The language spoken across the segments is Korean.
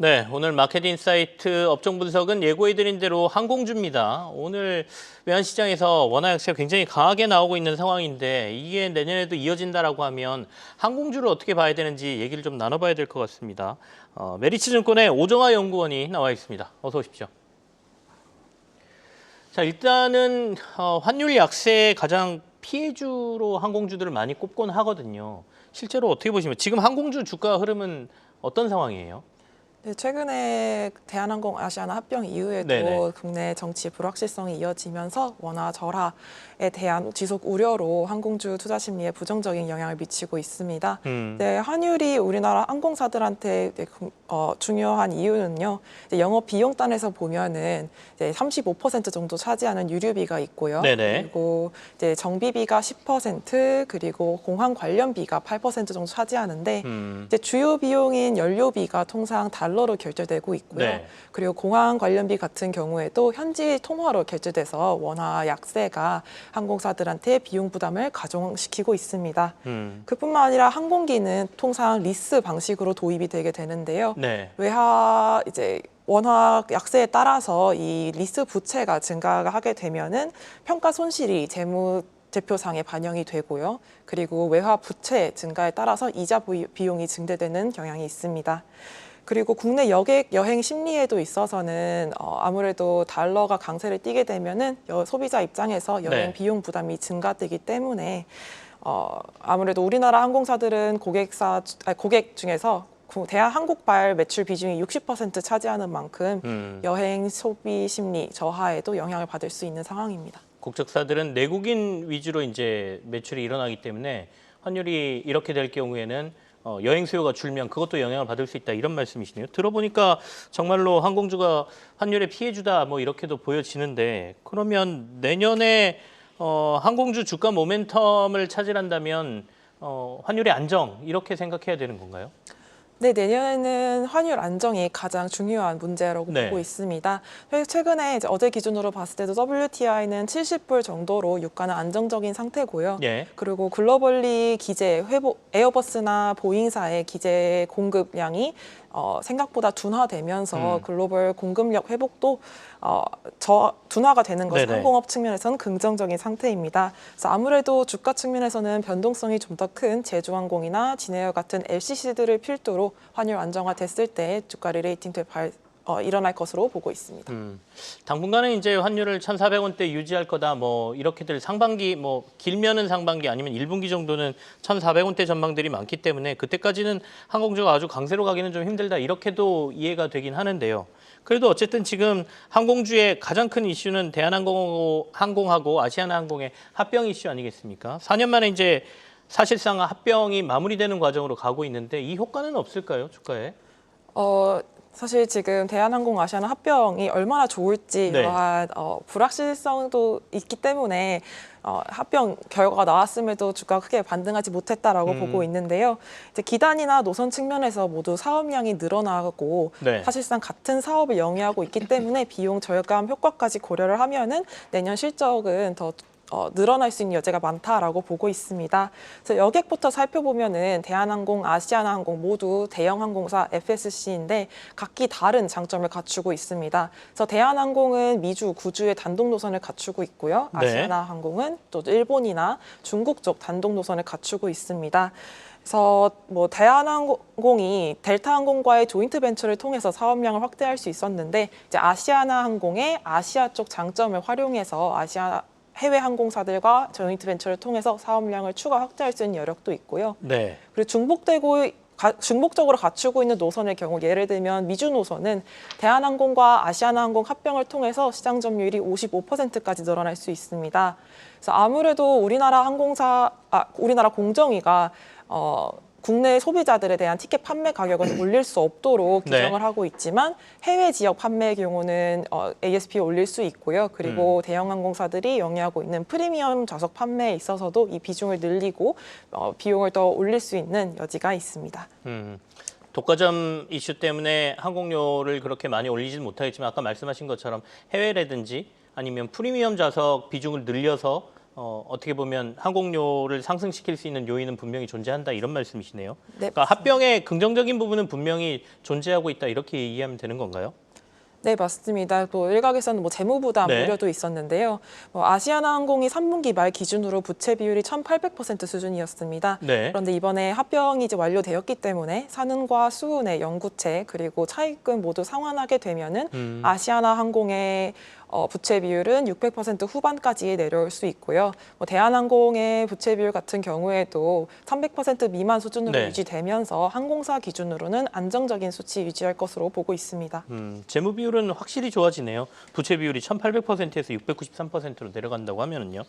네, 오늘 마켓인사이트 업종 분석은 예고해드린 대로 항공주입니다. 오늘 외환시장에서 원화 약세가 굉장히 강하게 나오고 있는 상황인데 이게 내년에도 이어진다라고 하면 항공주를 어떻게 봐야 되는지 얘기를 좀 나눠봐야 될 것 같습니다. 메리츠증권의 오정화 연구원이 나와 있습니다. 어서 오십시오. 자, 일단은 환율 약세에 가장 피해주로 항공주들을 많이 꼽곤 하거든요. 실제로 어떻게 보시면 지금 항공주 주가 흐름은 어떤 상황이에요? 네, 최근에 대한항공 아시아나 합병 이후에도 네네. 국내 정치 불확실성이 이어지면서 원화 절하에 대한 지속 우려로 항공주 투자 심리에 부정적인 영향을 미치고 있습니다. 네, 환율이 우리나라 항공사들한테 중요한 이유는요. 이제 영업 비용단에서 보면은 이제 35% 정도 차지하는 유류비가 있고요. 네네. 그리고 이제 정비비가 10%, 그리고 공항 관련비가 8% 정도 차지하는데 이제 주요 비용인 연료비가 통상 달러로 결제되고 있고요. 네. 그리고 공항 관련비 같은 경우에도 현지 통화로 결제돼서 원화 약세가 항공사들한테 비용 부담을 가중시키고 있습니다. 그뿐만 아니라 항공기는 통상 리스 방식으로 도입이 되게 되는데요. 네. 외화 이제 원화 약세에 따라서 이 리스 부채가 증가하게 되면은 평가 손실이 재무제표상에 반영이 되고요. 그리고 외화 부채 증가에 따라서 이자 비용이 증대되는 경향이 있습니다. 그리고 국내 여객 여행 심리에도 있어서는 아무래도 달러가 강세를 띠게 되면은 소비자 입장에서 여행 네. 비용 부담이 증가되기 때문에 아무래도 우리나라 항공사들은 고객 중에서 대한항공발 매출 비중이 60% 차지하는 만큼 여행 소비 심리 저하에도 영향을 받을 수 있는 상황입니다. 국적사들은 내국인 위주로 이제 매출이 일어나기 때문에 환율이 이렇게 될 경우에는 여행 수요가 줄면 그것도 영향을 받을 수 있다 이런 말씀이시네요. 들어보니까 정말로 항공주가 환율의 피해주다 뭐 이렇게도 보여지는데 그러면 내년에 항공주 주가 모멘텀을 차지한다면 환율의 안정 이렇게 생각해야 되는 건가요? 네, 내년에는 환율 안정이 가장 중요한 문제라고 네. 보고 있습니다. 최근에 이제 어제 기준으로 봤을 때도 WTI는 70불 정도로 유가는 안정적인 상태고요. 예. 그리고 글로벌리 기재 에어버스나 보잉사의 기재 공급량이 생각보다 둔화되면서 글로벌 공급력 회복도 둔화가 되는 것은 네네. 항공업 측면에서는 긍정적인 상태입니다. 그래서 아무래도 주가 측면에서는 변동성이 좀 더 큰 제주항공이나 진에어 같은 LCC들을 필두로 환율 안정화됐을 때 주가 리레이팅 일어날 것으로 보고 있습니다. 당분간은 이제 환율을 1,400원대 유지할 거다. 뭐 이렇게들 상반기 뭐 길면은 상반기 아니면 1분기 정도는 1,400원대 전망들이 많기 때문에 그때까지는 항공주가 아주 강세로 가기는 좀 힘들다. 이렇게도 이해가 되긴 하는데요. 그래도 어쨌든 지금 항공주의 가장 큰 이슈는 대한항공하고 아시아나항공의 합병 이슈 아니겠습니까? 4년 만에 이제 사실상 합병이 마무리되는 과정으로 가고 있는데 이 효과는 없을까요, 주가에? 사실 지금 대한항공 아시아나 합병이 얼마나 좋을지 네. 이러한 불확실성도 있기 때문에 합병 결과가 나왔음에도 주가가 크게 반등하지 못했다라고 보고 있는데요. 이제 기단이나 노선 측면에서 모두 사업량이 늘어나고 네. 사실상 같은 사업을 영위하고 있기 때문에 비용 절감 효과까지 고려를 하면은 내년 실적은 더 늘어날 수 있는 여지가 많다라고 보고 있습니다. 그래서 여객부터 살펴보면은 대한항공, 아시아나항공 모두 대형 항공사 FSC인데 각기 다른 장점을 갖추고 있습니다. 그래서 대한항공은 미주, 구주의 단독 노선을 갖추고 있고요. 네. 아시아나항공은 또 일본이나 중국 쪽 단독 노선을 갖추고 있습니다. 그래서 뭐 대한항공이 델타항공과의 조인트 벤처를 통해서 사업량을 확대할 수 있었는데 이제 아시아나항공의 아시아 쪽 장점을 활용해서 해외 항공사들과 조인트 벤처를 통해서 사업량을 추가 확대할 수 있는 여력도 있고요. 네. 그리고 중복적으로 갖추고 있는 노선의 경우 예를 들면 미주 노선은 대한항공과 아시아나항공 합병을 통해서 시장 점유율이 55%까지 늘어날 수 있습니다. 그래서 아무래도 우리나라 공정위가 국내 소비자들에 대한 티켓 판매 가격은 올릴 수 없도록 규정을 하고 있지만 해외 지역 판매의 경우는 ASP 올릴 수 있고요. 그리고 대형 항공사들이 영위하고 있는 프리미엄 좌석 판매에 있어서도 이 비중을 늘리고 비용을 더 올릴 수 있는 여지가 있습니다. 독과점 이슈 때문에 항공료를 그렇게 많이 올리지는 못하겠지만 아까 말씀하신 것처럼 해외라든지 아니면 프리미엄 좌석 비중을 늘려서 어떻게 보면 항공료를 상승시킬 수 있는 요인은 분명히 존재한다 이런 말씀이시네요. 네, 그러니까 합병의 긍정적인 부분은 분명히 존재하고 있다 이렇게 이해하면 되는 건가요? 네, 맞습니다. 또 일각에서는 뭐 재무 부담 네. 우려도 있었는데요. 아시아나항공이 3분기 말 기준으로 부채 비율이 1,800% 수준이었습니다. 네. 그런데 이번에 합병이 이제 완료되었기 때문에 산은과 수은의 영구채 그리고 차입금 모두 상환하게 되면은 아시아나항공의 부채 비율은 600% 후반까지 내려올 수 있고요. 대한항공의 부채 비율 같은 경우에도 300% 미만 수준으로 네. 유지되면서 항공사 기준으로는 안정적인 수치 유지할 것으로 보고 있습니다. 재무 비율은 확실히 좋아지네요. 부채 비율이 1,800%에서 693%로 내려간다고 하면은요.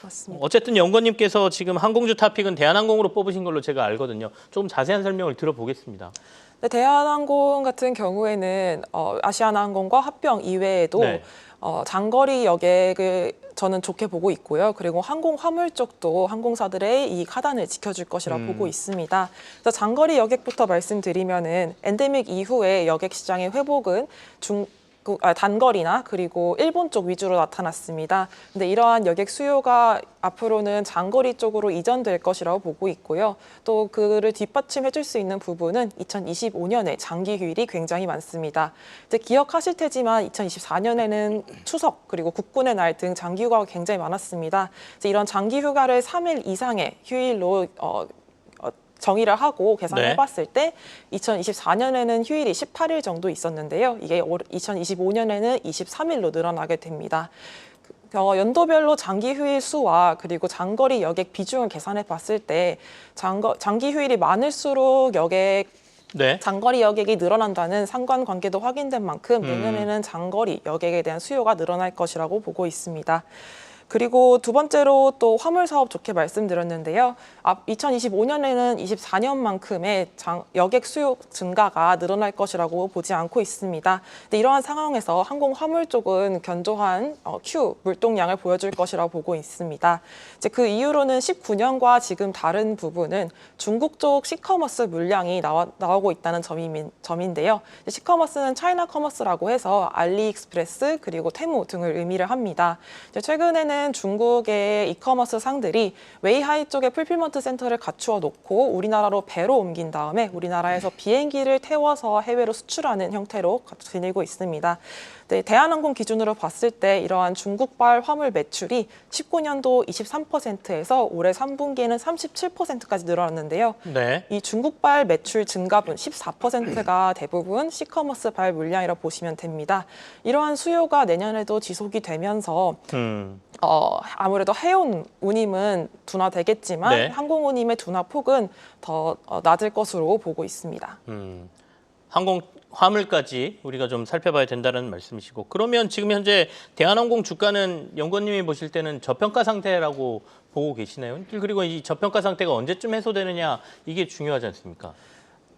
맞습니다. 어쨌든 연구님께서 지금 항공주 탑픽은 대한항공으로 뽑으신 걸로 제가 알거든요. 조금 자세한 설명을 들어보겠습니다. 네, 대한항공 같은 경우에는 아시아나항공과 합병 이외에도 네. 장거리 여객을 저는 좋게 보고 있고요. 그리고 항공 화물 쪽도 항공사들의 이 하단을 지켜줄 것이라 보고 있습니다. 그래서 장거리 여객부터 말씀드리면은 엔데믹 이후에 여객 시장의 회복은 단거리나 그리고 일본 쪽 위주로 나타났습니다. 근데 이러한 여객 수요가 앞으로는 장거리 쪽으로 이전될 것이라고 보고 있고요. 또 그를 뒷받침해 줄 수 있는 부분은 2025년에 장기 휴일이 굉장히 많습니다. 이제 기억하실 테지만 2024년에는 추석 그리고 국군의 날 등 장기 휴가가 굉장히 많았습니다. 이제 이런 장기 휴가를 3일 이상의 휴일로 정의를 하고 계산해봤을 때 2024년에는 휴일이 18일 정도 있었는데요. 이게 2025년에는 23일로 늘어나게 됩니다. 연도별로 장기 휴일 수와 그리고 장거리 여객 비중을 계산해봤을 때 장기 휴일이 많을수록 네. 장거리 여객이 늘어난다는 상관관계도 확인된 만큼 내년에는 장거리 여객에 대한 수요가 늘어날 것이라고 보고 있습니다. 그리고 두 번째로 또 화물 사업 좋게 말씀드렸는데요. 2025년에는 24년만큼의 여객 수요 증가가 늘어날 것이라고 보지 않고 있습니다. 근데 이러한 상황에서 항공 화물 쪽은 견조한 물동량을 보여줄 것이라고 보고 있습니다. 이제 그 이유로는 19년과 지금 다른 부분은 중국 쪽 시커머스 물량이 나오고 있다는 점인데요. 시커머스는 차이나 커머스라고 해서 알리익스프레스 그리고 테무 등을 의미를 합니다. 이제 최근에는 중국의 이커머스 상들이 웨이하이 쪽에 풀필먼트 센터를 갖추어 놓고 우리나라로 배로 옮긴 다음에 우리나라에서 비행기를 태워서 해외로 수출하는 형태로 지니고 있습니다. 네, 대한항공 기준으로 봤을 때 이러한 중국발 화물 매출이 19년도 23%에서 올해 3분기에는 37%까지 늘어났는데요. 네. 이 중국발 매출 증가분 14%가 대부분 시커머스발 물량이라 보시면 됩니다. 이러한 수요가 내년에도 지속이 되면서 아무래도 해운 운임은 둔화되겠지만 네. 항공 운임의 둔화 폭은 더 낮을 것으로 보고 있습니다. 항공 화물까지 우리가 좀 살펴봐야 된다는 말씀이시고 그러면 지금 현재 대한항공 주가는 연구원님이 보실 때는 저평가 상태라고 보고 계시나요? 그리고 이 저평가 상태가 언제쯤 해소되느냐 이게 중요하지 않습니까?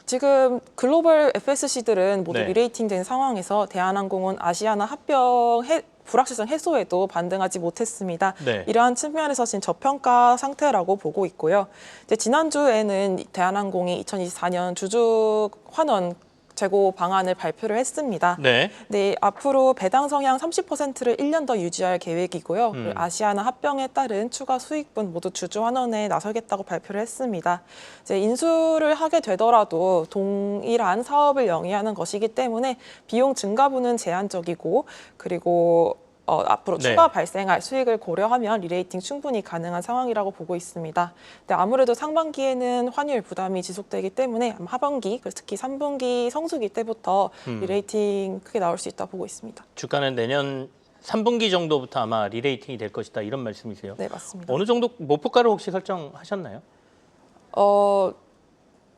지금 글로벌 FSC들은 모두 네. 리레이팅된 상황에서 대한항공은 아시아나 합병 불확실성 해소에도 반등하지 못했습니다. 네. 이러한 측면에서 지금 저평가 상태라고 보고 있고요. 이제 지난주에는 대한항공이 2024년 주주 환원 재고 방안을 발표를 했습니다. 네. 네, 앞으로 배당 성향 30%를 1년 더 유지할 계획이고요. 그리고 아시아나 합병에 따른 추가 수익분 모두 주주 환원에 나서겠다고 발표를 했습니다. 이제 인수를 하게 되더라도 동일한 사업을 영위하는 것이기 때문에 비용 증가분은 제한적이고 그리고 앞으로 네. 추가 발생할 수익을 고려하면 리레이팅 충분히 가능한 상황이라고 보고 있습니다. 근데 아무래도 상반기에는 환율 부담이 지속되기 때문에 하반기, 특히 3분기 성수기 때부터 리레이팅 크게 나올 수 있다 보고 있습니다. 주가는 내년 3분기 정도부터 아마 리레이팅이 될 것이다 이런 말씀이세요? 네, 맞습니다. 어느 정도 목표가를 혹시 설정하셨나요?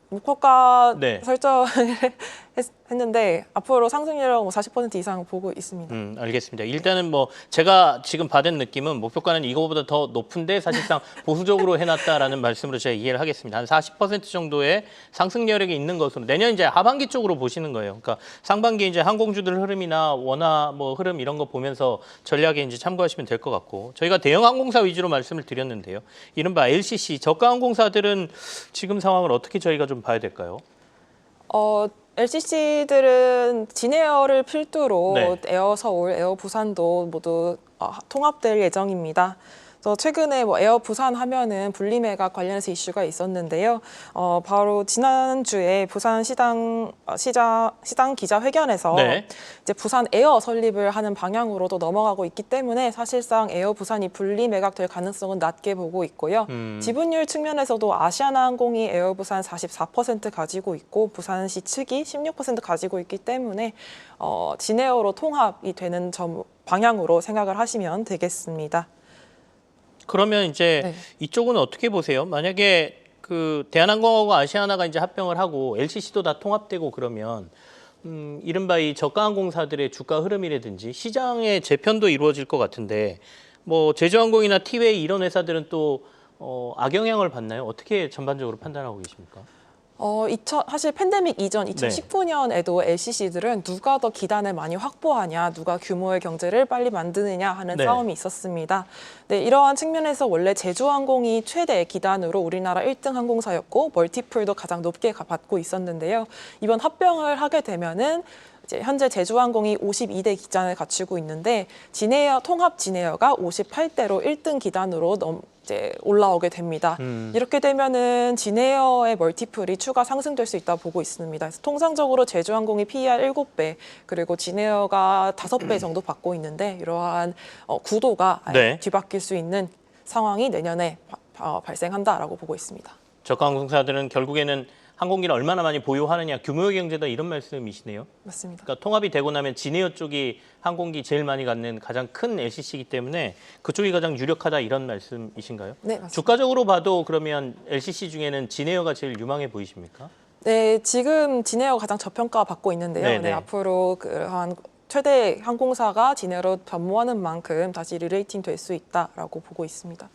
목표가 네. 설정했는데 앞으로 상승률은 40% 이상 보고 있습니다. 알겠습니다. 일단은 뭐 제가 지금 받은 느낌은 목표가는 이거보다 더 높은데 사실상 보수적으로 해놨다라는 말씀으로 제가 이해를 하겠습니다. 한 40% 정도의 상승 여력이 있는 것으로 내년 이제 하반기 쪽으로 보시는 거예요. 그러니까 상반기 이제 항공주들 흐름이나 원화 뭐 흐름 이런 거 보면서 전략에 이제 참고하시면 될 것 같고 저희가 대형 항공사 위주로 말씀을 드렸는데요. 이른바 LCC 저가 항공사들은 지금 상황을 어떻게 저희가 좀 봐야 될까요? LCC들은 진에어를 필두로 네. 에어 서울, 에어 부산도 모두 통합될 예정입니다. 그래서 최근에 뭐 에어 부산 하면은 분리매각 관련해서 이슈가 있었는데요. 바로 지난주에 부산 시장 기자회견에서 네. 이제 부산 에어 설립을 하는 방향으로도 넘어가고 있기 때문에 사실상 에어 부산이 분리매각될 가능성은 낮게 보고 있고요. 지분율 측면에서도 아시아나항공이 에어 부산 44% 가지고 있고 부산시 측이 16% 가지고 있기 때문에 진에어로 통합이 되는 방향으로 생각을 하시면 되겠습니다. 그러면 이제 네. 이쪽은 어떻게 보세요? 만약에 그 대한항공하고 아시아나가 이제 합병을 하고 LCC도 다 통합되고 그러면 이른바 이 저가항공사들의 주가 흐름이라든지 시장의 재편도 이루어질 것 같은데 뭐 제주항공이나 티웨이 이런 회사들은 또 악영향을 받나요? 어떻게 전반적으로 판단하고 계십니까? 사실 팬데믹 이전 2019년에도 LCC들은 누가 더 기단을 많이 확보하냐, 누가 규모의 경제를 빨리 만드느냐 하는 네. 싸움이 있었습니다. 네, 이러한 측면에서 원래 제주항공이 최대 기단으로 우리나라 1등 항공사였고 멀티플도 가장 높게 받고 있었는데요. 이번 합병을 하게 되면은 이제 현재 제주항공이 52대 기단을 갖추고 있는데 통합 진에어가 58대로 1등 기단으로 이제 올라오게 됩니다. 이렇게 되면은 진에어의 멀티플이 추가 상승될 수 있다고 보고 있습니다. 그래서 통상적으로 제주항공이 PER 7배 그리고 진에어가 5배 정도 받고 있는데 이러한 구도가 네. 뒤바뀔 수 있는 상황이 내년에 발생한다라고 보고 있습니다. 저가항공사들은 결국에는 항공기를 얼마나 많이 보유하느냐, 규모의 경제다 이런 말씀이시네요. 맞습니다. 그러니까 통합이 되고 나면 진에어 쪽이 항공기 제일 많이 갖는 가장 큰 LCC이기 때문에 그쪽이 가장 유력하다 이런 말씀이신가요? 네, 맞습니다. 주가적으로 봐도 그러면 LCC 중에는 진에어가 제일 유망해 보이십니까? 네, 지금 진에어가 가장 저평가 받고 있는데요. 네네. 네, 앞으로 그러한 최대 항공사가 진에어로 변모하는 만큼 다시 리레이팅 될 수 있다라고 보고 있습니다.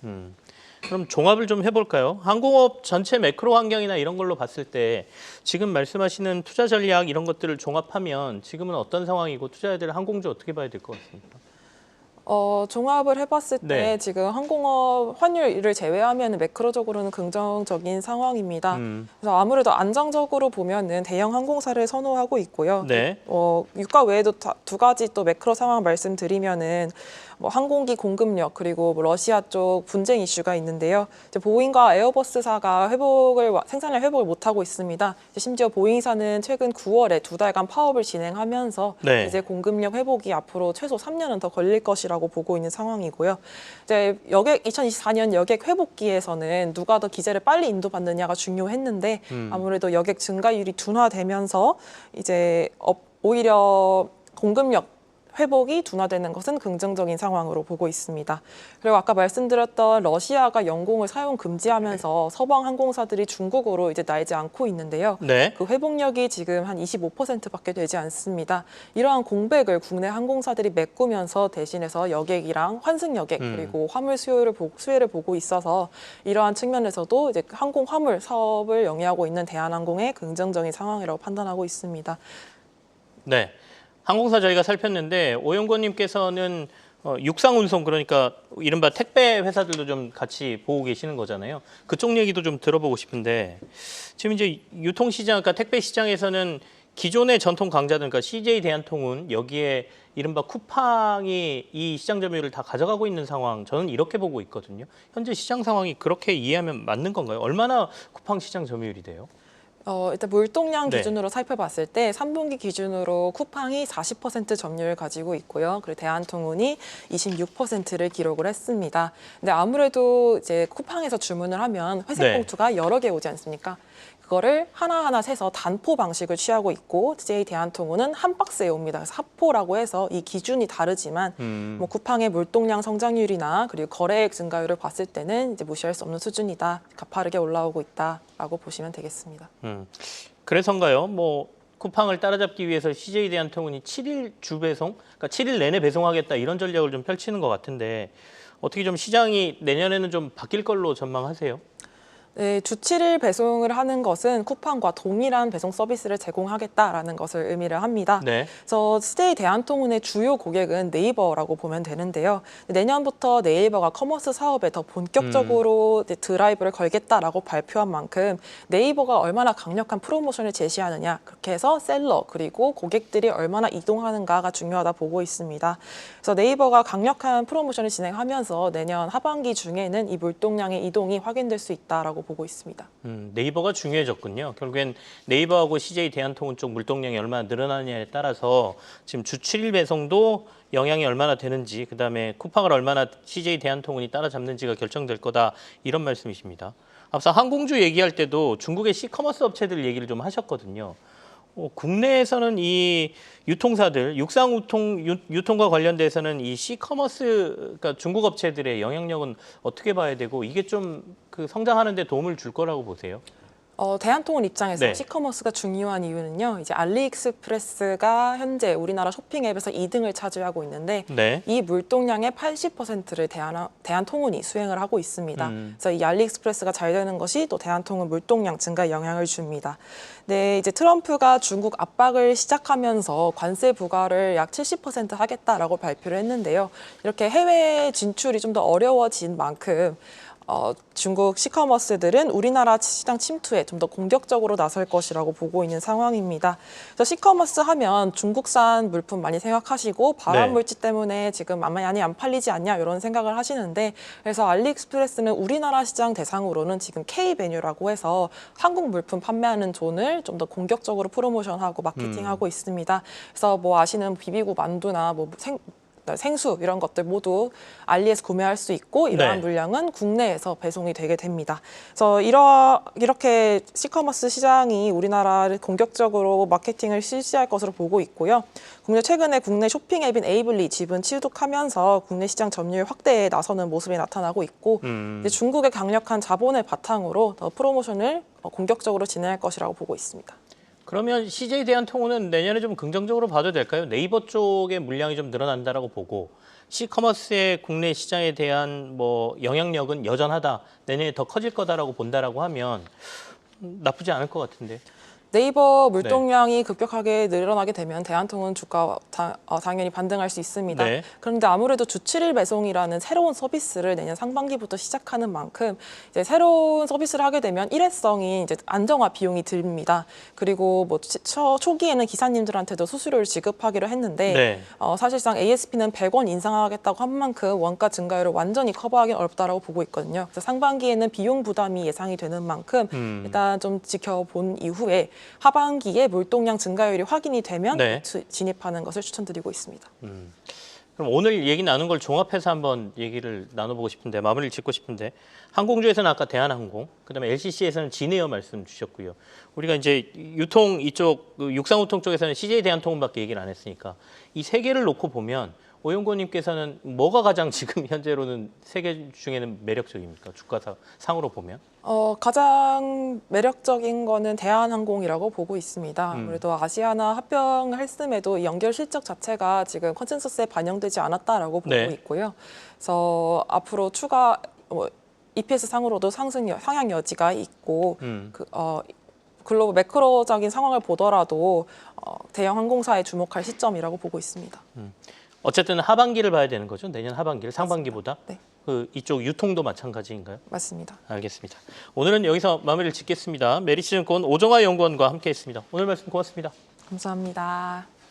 그럼 종합을 좀 해볼까요? 항공업 전체 매크로 환경이나 이런 걸로 봤을 때 지금 말씀하시는 투자 전략 이런 것들을 종합하면 지금은 어떤 상황이고 투자해야 될 항공주 어떻게 봐야 될 것 같습니까? 종합을 해봤을 때 네. 지금 항공업 환율을 제외하면 매크로적으로는 긍정적인 상황입니다. 그래서 아무래도 안정적으로 보면은 대형 항공사를 선호하고 있고요. 네. 유가 외에도 두 가지 또 매크로 상황 말씀드리면은 뭐 항공기 공급력 그리고 뭐 러시아 쪽 분쟁 이슈가 있는데요. 이제 보잉과 에어버스사가 생산량 회복을 못 하고 있습니다. 이제 심지어 보잉사는 최근 9월에 2달간 파업을 진행하면서 네. 이제 공급력 회복이 앞으로 최소 3년은 더 걸릴 것이라고 보고 있는 상황이고요. 이제 2024년 여객 회복기에서는 누가 더 기재를 빨리 인도받느냐가 중요했는데 아무래도 여객 증가율이 둔화되면서 이제 오히려 공급력 회복이 둔화되는 것은 긍정적인 상황으로 보고 있습니다. 그리고 아까 말씀드렸던 러시아가 영공을 사용 금지하면서 서방 항공사들이 중국으로 이제 날지 않고 있는데요. 네. 그 회복력이 지금 한 25%밖에 되지 않습니다. 이러한 공백을 국내 항공사들이 메꾸면서 대신해서 여객이랑 환승 여객 그리고 화물 수혜를 보고 있어서 이러한 측면에서도 이제 항공 화물 사업을 영위하고 있는 대한항공의 긍정적인 상황이라고 판단하고 있습니다. 네. 항공사 저희가 살폈는데 오영권님께서는 육상 운송 그러니까 이른바 택배 회사들도 좀 같이 보고 계시는 거잖아요. 그쪽 얘기도 좀 들어보고 싶은데 지금 이제 유통시장, 그러니까 택배 시장에서는 기존의 전통 강자들, 그러니까 CJ 대한통운 여기에 이른바 쿠팡이 이 시장 점유율을 다 가져가고 있는 상황, 저는 이렇게 보고 있거든요. 현재 시장 상황이 그렇게 이해하면 맞는 건가요? 얼마나 쿠팡 시장 점유율이 돼요? 일단 물동량 네. 기준으로 살펴봤을 때 3분기 기준으로 쿠팡이 40% 점유율을 가지고 있고요. 그리고 대한통운이 26%를 기록을 했습니다. 근데 아무래도 이제 쿠팡에서 주문을 하면 회색 네. 봉투가 여러 개 오지 않습니까? 그거를 하나하나 세서 단포 방식을 취하고 있고 CJ 대한통운은 한 박스에 옵니다. 그래서 합포라고 해서 이 기준이 다르지만 뭐 쿠팡의 물동량 성장률이나 그리고 거래액 증가율을 봤을 때는 이제 무시할 수 없는 수준이다. 가파르게 올라오고 있다라고 보시면 되겠습니다. 그래서인가요? 뭐 쿠팡을 따라잡기 위해서 CJ 대한통운이 7일 주 배송, 그러니까 7일 내내 배송하겠다 이런 전략을 좀 펼치는 것 같은데 어떻게 좀 시장이 내년에는 좀 바뀔 걸로 전망하세요? 네, 주 7일 배송을 하는 것은 쿠팡과 동일한 배송 서비스를 제공하겠다라는 것을 의미를 합니다. 네. 그래서 CJ 대한통운의 주요 고객은 네이버라고 보면 되는데요. 내년부터 네이버가 커머스 사업에 더 본격적으로 이제 드라이브를 걸겠다라고 발표한 만큼 네이버가 얼마나 강력한 프로모션을 제시하느냐, 그렇게 해서 셀러 그리고 고객들이 얼마나 이동하는가가 중요하다 보고 있습니다. 그래서 네이버가 강력한 프로모션을 진행하면서 내년 하반기 중에는 이 물동량의 이동이 확인될 수 있다라고 보고 있습니다. 네이버가 중요해졌군요. 결국엔 네이버하고 CJ 대한통운 쪽 물동량이 얼마나 늘어나느냐에 따라서 지금 주 7일 배송도 영향이 얼마나 되는지, 그다음에 쿠팡을 얼마나 CJ 대한통운이 따라잡는지가 결정될 거다, 이런 말씀이십니다. 앞서 항공주 얘기할 때도 중국의 시커머스 업체들 얘기를 좀 하셨거든요. 국내에서는 이 유통사들, 유통과 관련돼서는 이 시커머스, 그러니까 중국 업체들의 영향력은 어떻게 봐야 되고, 이게 좀 그 성장하는 데 도움을 줄 거라고 보세요? 대한통운 입장에서 네. 시커머스가 중요한 이유는요. 이제 알리익스프레스가 현재 우리나라 쇼핑 앱에서 2등을 차지하고 있는데 네. 이 물동량의 80%를 대한통운이 수행을 하고 있습니다. 그래서 이 알리익스프레스가 잘 되는 것이 또 대한통운 물동량 증가에 영향을 줍니다. 네, 이제 트럼프가 중국 압박을 시작하면서 관세 부과를 약 70% 하겠다라고 발표를 했는데요. 이렇게 해외 진출이 좀 더 어려워진 만큼 중국 시커머스들은 우리나라 시장 침투에 좀 더 공격적으로 나설 것이라고 보고 있는 상황입니다. 그래서 시커머스 하면 중국산 물품 많이 생각하시고 발암 네. 물질 때문에 지금 많이 안 팔리지 않냐 이런 생각을 하시는데, 그래서 알리익스프레스는 우리나라 시장 대상으로는 지금 K-메뉴라고 해서 한국 물품 판매하는 존을 좀 더 공격적으로 프로모션하고 마케팅하고 있습니다. 그래서 뭐 아시는 비비고 만두나 뭐 생수 이런 것들 모두 알리에서 구매할 수 있고, 이러한 네. 물량은 국내에서 배송이 되게 됩니다. 그래서 이렇게 시커머스 시장이 우리나라를 공격적으로 마케팅을 실시할 것으로 보고 있고요. 최근에 국내 쇼핑 앱인 에이블리 지분 취득하면서 국내 시장 점유율 확대에 나서는 모습이 나타나고 있고, 이제 중국의 강력한 자본을 바탕으로 더 프로모션을 공격적으로 진행할 것이라고 보고 있습니다. 그러면 CJ 대한통운은 내년에 좀 긍정적으로 봐도 될까요? 네이버 쪽의 물량이 좀 늘어난다라고 보고, 시커머스의 국내 시장에 대한 뭐 영향력은 여전하다, 내년에 더 커질 거다라고 본다라고 하면 나쁘지 않을 것 같은데. 네이버 물동량이 급격하게 늘어나게 되면 대한통운 주가 당연히 반등할 수 있습니다. 네. 그런데 아무래도 주 7일 배송이라는 새로운 서비스를 내년 상반기부터 시작하는 만큼 이제 새로운 서비스를 하게 되면 일회성이 이제 안정화 비용이 듭니다. 그리고 뭐 초기에는 기사님들한테도 수수료를 지급하기로 했는데 네. 사실상 ASP는 100원 인상하겠다고 한 만큼 원가 증가율을 완전히 커버하기 어렵다라고 보고 있거든요. 그래서 상반기에는 비용 부담이 예상이 되는 만큼 일단 좀 지켜본 이후에 하반기에 물동량 증가율이 확인이 되면 네. 진입하는 것을 추천드리고 있습니다. 그럼 오늘 얘기 나눈 걸 종합해서 한번 얘기를 나눠보고 싶은데, 마무리를 짓고 싶은데, 항공주에서는 아까 대한항공, 그다음에 LCC에서는 진에어 말씀 주셨고요. 우리가 이제 유통 이쪽 육상우통 쪽에서는 CJ 대한통운밖에 얘기를 안 했으니까 이 세 개를 놓고 보면 오용고님께서는 뭐가 가장 지금 현재로는 세 개 중에는 매력적입니까? 주가 상으로 보면? 가장 매력적인 거는 대한항공이라고 보고 있습니다. 아무래도 아시아나 합병을 했음에도 연결 실적 자체가 지금 컨센서스에 반영되지 않았다라고 보고 네. 있고요. 그래서 앞으로 추가 EPS 상으로도 상향 여지가 있고, 글로벌 매크로적인 상황을 보더라도 대형 항공사에 주목할 시점이라고 보고 있습니다. 어쨌든 하반기를 봐야 되는 거죠. 내년 하반기를 상반기보다. 네. 이쪽 유통도 마찬가지인가요? 맞습니다. 알겠습니다. 오늘은 여기서 마무리를 짓겠습니다. 메리츠증권 오정화 연구원과 함께했습니다. 오늘 말씀 고맙습니다. 감사합니다.